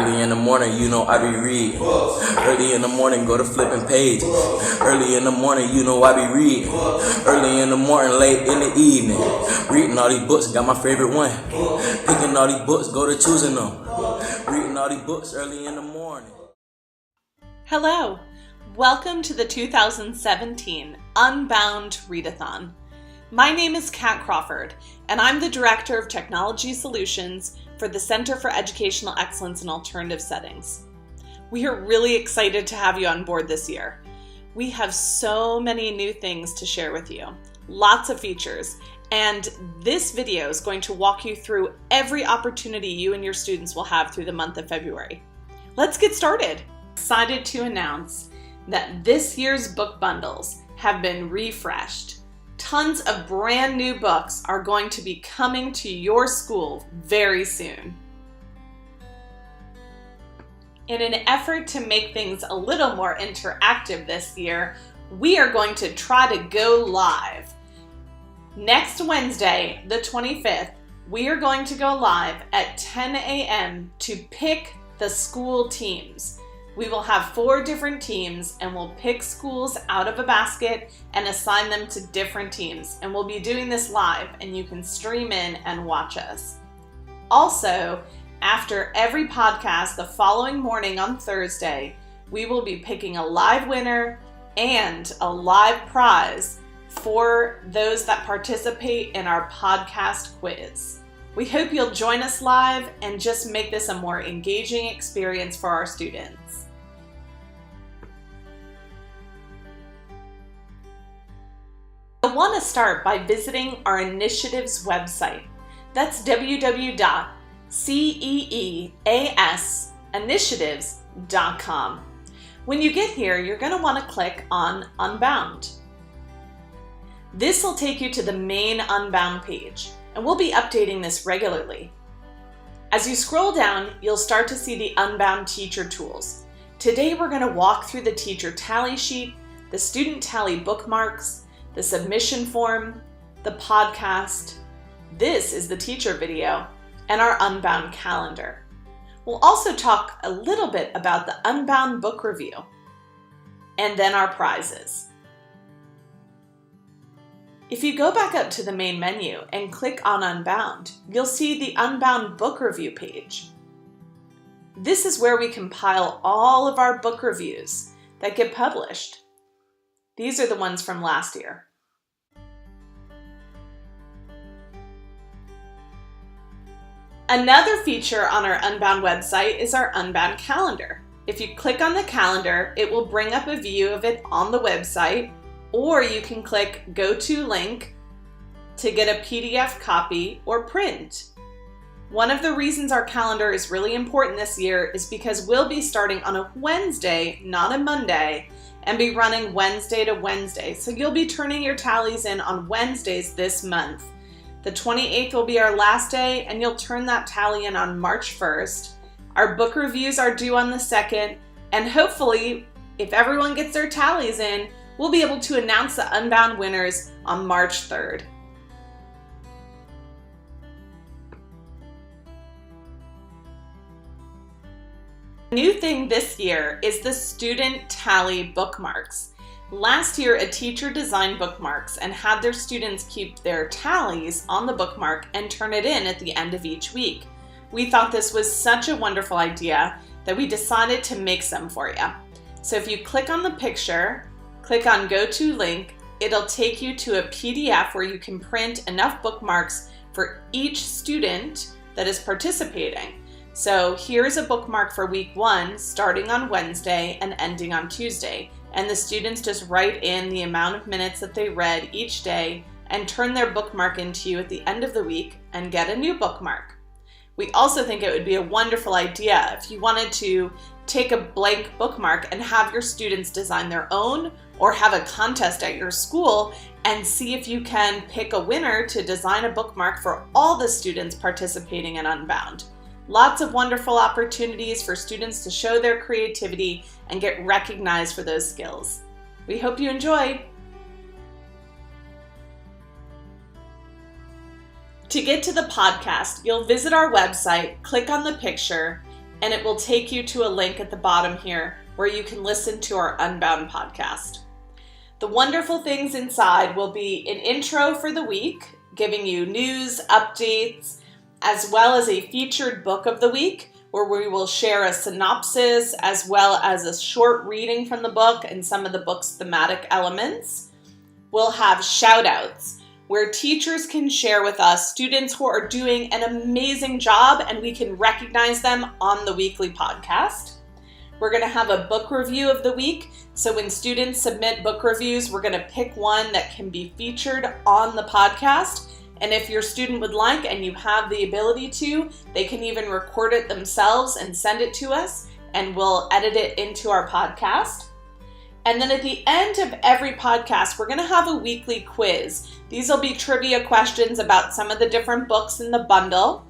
Early in the morning, you know I be reading. Early in the morning, go to flipping pages. Early in the morning, you know I be reading. Early in the morning, late in the evening. Reading all these books, got my favorite one. Picking all these books, go to choosing them. Reading all these books early in the morning. Hello, welcome to the 2017 Unbound readathon. My name is Kat Crawford, and I'm the Director of Technology Solutions for the Center for Educational Excellence in Alternative Settings. We are really excited to have you on board this year. We have so many new things to share with you, lots of features, and this video is going to walk you through every opportunity you and your students will have through the month of February. Let's get started. Excited to announce that this year's book bundles have been refreshed. Tons of brand new books are going to be coming to your school very soon. In an effort to make things a little more interactive this year, we are going to try to go live. Next Wednesday, the 25th, we are going to go live at 10 a.m. to pick the school teams. We will have 4 different teams and we'll pick schools out of a basket and assign them to different teams. And we'll be doing this live and you can stream in and watch us. Also, after every podcast the following morning on Thursday, we will be picking a live winner and a live prize for those that participate in our podcast quiz. We hope you'll join us live and just make this a more engaging experience for our students. I want to start by visiting our initiatives website. That's www.ceeasinitiatives.com. When you get here, you're going to want to click on Unbound. This will take you to the main Unbound page, and we'll be updating this regularly. As you scroll down, you'll start to see the Unbound teacher tools. Today, we're going to walk through the teacher tally sheet, the student tally bookmarks, the submission form, the podcast, this is the teacher video, and our Unbound calendar. We'll also talk a little bit about the Unbound book review, and then our prizes. If you go back up to the main menu and click on Unbound, you'll see the Unbound book review page. This is where we compile all of our book reviews that get published. These are the ones from last year. Another feature on our Unbound website is our Unbound calendar. If you click on the calendar, it will bring up a view of it on the website, or you can click Go To link to get a PDF copy or print. One of the reasons our calendar is really important this year is because we'll be starting on a Wednesday, not a Monday, and be running Wednesday to Wednesday. So you'll be turning your tallies in on Wednesdays this month. The 28th will be our last day, and you'll turn that tally in on March 1st. Our book reviews are due on the 2nd, and hopefully, if everyone gets their tallies in, we'll be able to announce the Unbound winners on March 3rd. A new thing this year is the student tally bookmarks. Last year, a teacher designed bookmarks and had their students keep their tallies on the bookmark and turn it in at the end of each week. We thought this was such a wonderful idea that we decided to make some for you. So if you click on the picture, click on Go To link, it'll take you to a PDF where you can print enough bookmarks for each student that is participating. So here's a bookmark for week 1, starting on Wednesday and ending on Tuesday. And the students just write in the amount of minutes that they read each day and turn their bookmark into you at the end of the week and get a new bookmark. We also think it would be a wonderful idea if you wanted to take a blank bookmark and have your students design their own, or have a contest at your school and see if you can pick a winner to design a bookmark for all the students participating in Unbound. Lots of wonderful opportunities for students to show their creativity and get recognized for those skills. We hope you enjoy. To get to the podcast, you'll visit our website, click on the picture, and it will take you to a link at the bottom here where you can listen to our Unbound podcast. The wonderful things inside will be an intro for the week, giving you news, updates, as well as a featured book of the week, where we will share a synopsis as well as a short reading from the book and some of the book's thematic elements. We'll have shout outs where teachers can share with us students who are doing an amazing job and we can recognize them on the weekly podcast. We're going to have a book review of the week. So when students submit book reviews, we're going to pick one that can be featured on the podcast. And if your student would like and you have the ability to, they can even record it themselves and send it to us, and we'll edit it into our podcast. And then at the end of every podcast, we're going to have a weekly quiz. These will be trivia questions about some of the different books in the bundle.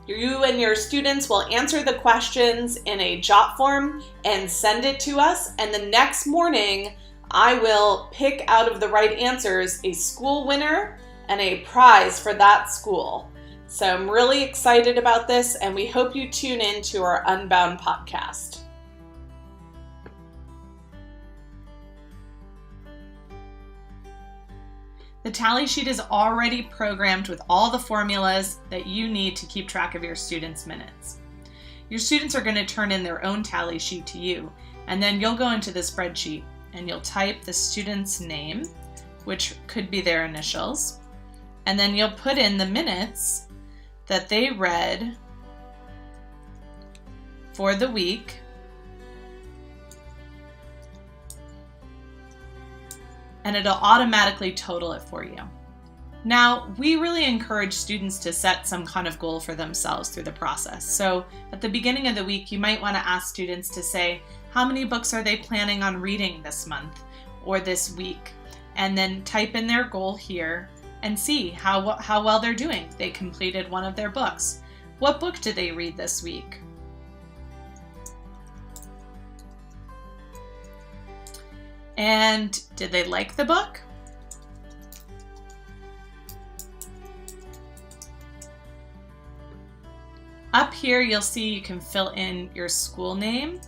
You and your students will answer the questions in a jot form and send it to us. And the next morning, I will pick out of the right answers a school winner and a prize for that school. So I'm really excited about this, and we hope you tune in to our Unbound podcast. The tally sheet is already programmed with all the formulas that you need to keep track of your students' minutes. Your students are going to turn in their own tally sheet to you, and then you'll go into the spreadsheet and you'll type the student's name, which could be their initials, and then you'll put in the minutes that they read for the week, and it'll automatically total it for you. Now, we really encourage students to set some kind of goal for themselves through the process. So at the beginning of the week, you might want to ask students to say, how many books are they planning on reading this month or this week? And then type in their goal here and see how well they're doing. They completed one of their books. What book did they read this week? And did they like the book? Up here, you'll see you can fill in your school name.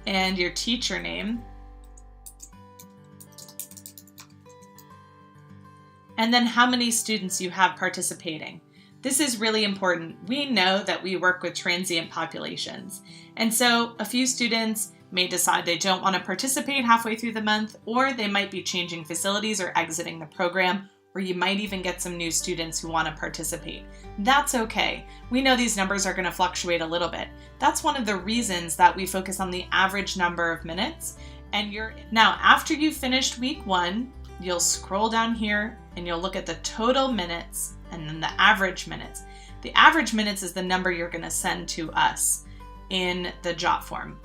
And your teacher name. And then how many students you have participating. This is really important. We know that we work with transient populations. And so a few students may decide they don't want to participate halfway through the month, or they might be changing facilities or exiting the program, or you might even get some new students who want to participate. That's okay. We know these numbers are going to fluctuate a little bit. That's one of the reasons that we focus on the average number of minutes. Now, after you've finished week 1, you'll scroll down here and you'll look at the total minutes and then the average minutes. The average minutes is the number you're going to send to us in the jot form.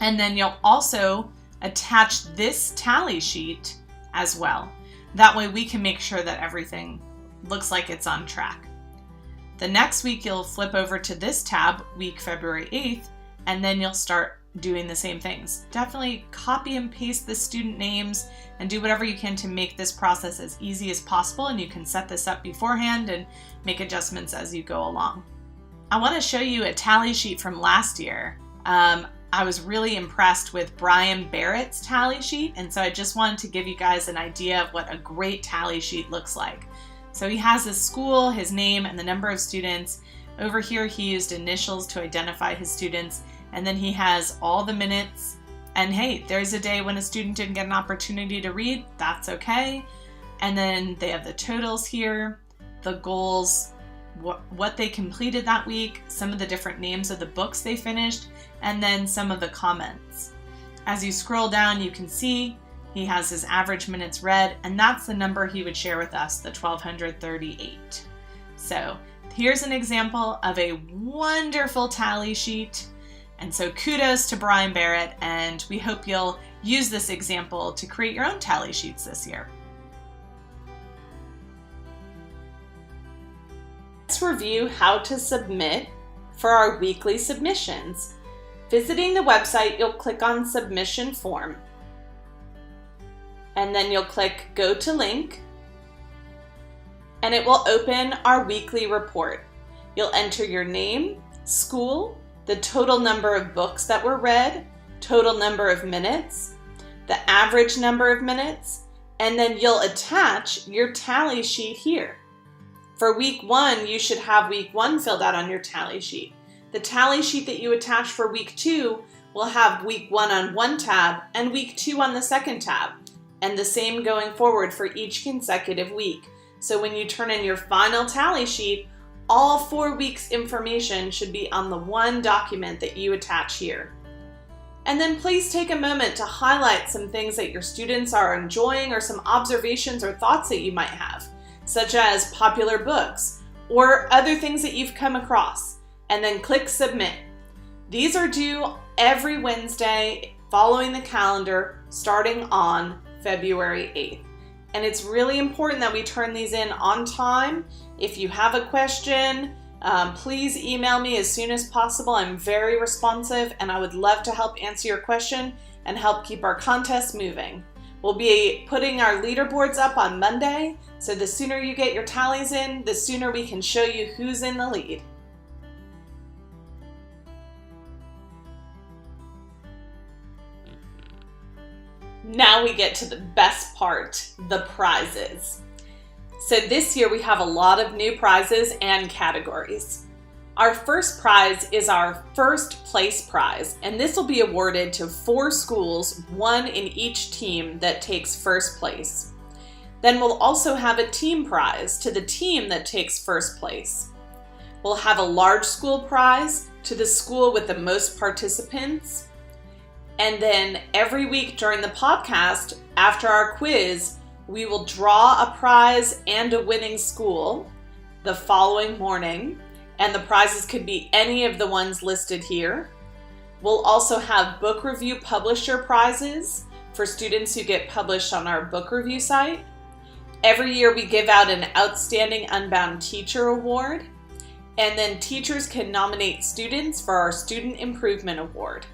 And then you'll also attach this tally sheet as well. That way we can make sure that everything looks like it's on track. The next week you'll flip over to this tab, week February 8th, and then you'll start doing the same things. Definitely copy and paste the student names and do whatever you can to make this process as easy as possible, and you can set this up beforehand and make adjustments as you go along. I want to show you a tally sheet from last year. I was really impressed with Brian Barrett's tally sheet, and so I just wanted to give you guys an idea of what a great tally sheet looks like. So he has his school, his name, and the number of students. Over here he used initials to identify his students, and then he has all the minutes. And hey, there's a day when a student didn't get an opportunity to read, that's okay. And then they have the totals here, the goals, what they completed that week, some of the different names of the books they finished, and then some of the comments. As you scroll down, you can see he has his average minutes read, and that's the number he would share with us, the 1238. So here's an example of a wonderful tally sheet. And so kudos to Brian Barrett, and we hope you'll use this example to create your own tally sheets this year. Let's review how to submit for our weekly submissions. Visiting the website, you'll click on Submission Form, and then you'll click Go to Link, and it will open our weekly report. You'll enter your name, school, the total number of books that were read, total number of minutes, the average number of minutes, and then you'll attach your tally sheet here. For week 1, you should have week 1 filled out on your tally sheet. The tally sheet that you attach for week 2 will have week 1 on one tab and week 2 on the second tab, and the same going forward for each consecutive week. So when you turn in your final tally sheet, all 4 weeks' information should be on the one document that you attach here. And then please take a moment to highlight some things that your students are enjoying or some observations or thoughts that you might have, such as popular books or other things that you've come across, and then click Submit. These are due every Wednesday following the calendar starting on February 8th. And it's really important that we turn these in on time. If you have a question, please email me as soon as possible. I'm very responsive and I would love to help answer your question and help keep our contest moving. We'll be putting our leaderboards up on Monday, so the sooner you get your tallies in, the sooner we can show you who's in the lead. Now we get to the best part, the prizes. So this year we have a lot of new prizes and categories. Our first prize is our first place prize, and this will be awarded to 4 schools, 1 in each team that takes first place. Then we'll also have a team prize to the team that takes first place. We'll have a large school prize to the school with the most participants. And then every week during the podcast, after our quiz, we will draw a prize and a winning school the following morning, and the prizes could be any of the ones listed here. We'll also have book review publisher prizes for students who get published on our book review site. Every year we give out an Outstanding Unbound Teacher Award, and then teachers can nominate students for our Student Improvement Award.